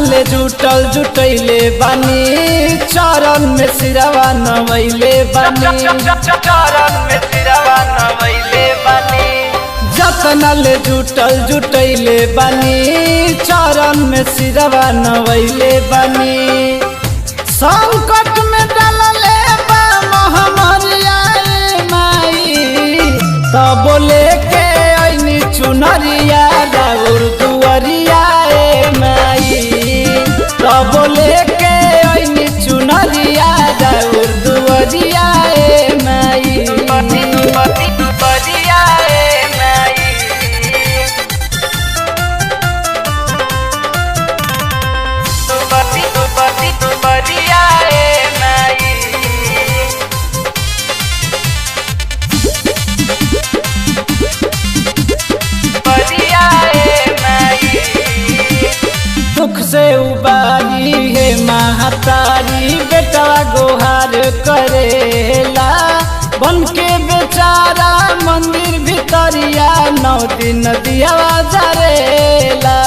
ले जुटल जुटैले बानी चरण में सिरवा नवैले बानी चरण में सिरवा नवैले बानी जतना ले जुटल जुटैले बानी चरण में सिरवा नवैले बानी संकट में डालले बा महामरिया माई तब लेके ऐनी चुनरिया राउर दुआरिया माई तब लेके ऐनी चुनरिया राउर दुआरिया माई दुआरिया माई दुआरिया माई दुख से उबारी है महातारी बेटा गोहार करेला बन के बेचारा मंदिर भितरिया 9 दिन दिया जरेला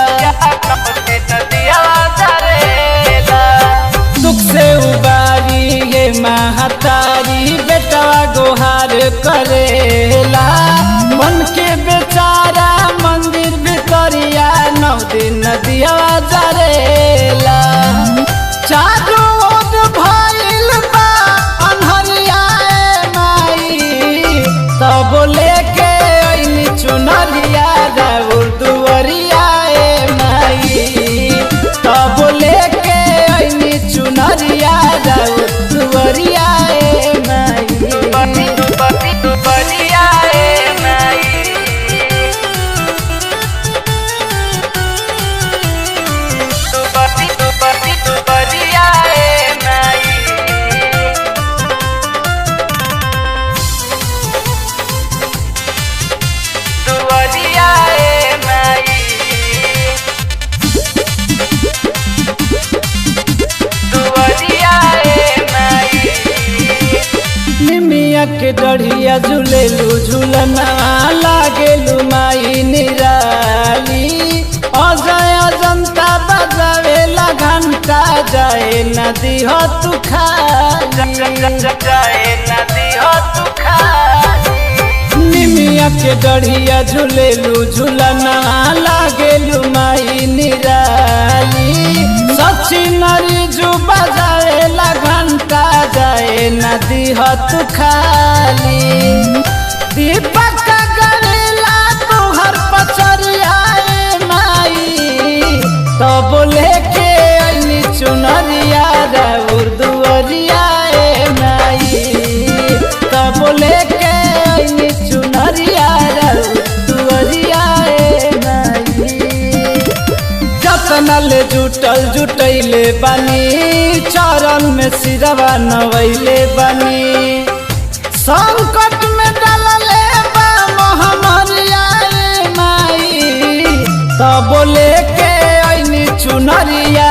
दुख से उबारी है महातारी बेटा गोहार करेला बन के बेचारा मंदिर भितरिया 9 दिन दिया जरेला चारों ओर भइल बा अन्हरिया माई तब लेके ऐनी चुनरिया राउर दुआरिया माई तब लेके ऐनी चुनरिया राउर दुआरिया माई दुआरिया माई दुआरिया माई दुआरिया माई दुआरिया माई निमिया के डढ़िया झूलेलू झूलना लागेलू माई निराली अजय जनता बजावेला घंटा जाए नदी हो तू जाए नदी हो तू निमिया के डढ़िया झूलेलू झूलना लागेलू माई निराली सची नरीजू बजावेला घंटा जाए नदी हो तू खाली दीपक करेला तुहर पचरिया माई तब लेके ऐनी चुनरिया राउर दुआरिया माई तब लेके ऐनी चुनरिया राउर दुआरिया माई जतना ले जुटल जुटैले बानी चरण में सिरवा नवैले बानी संकट में डालले बा महामरिया माई तब लेके ऐनी चुनरिया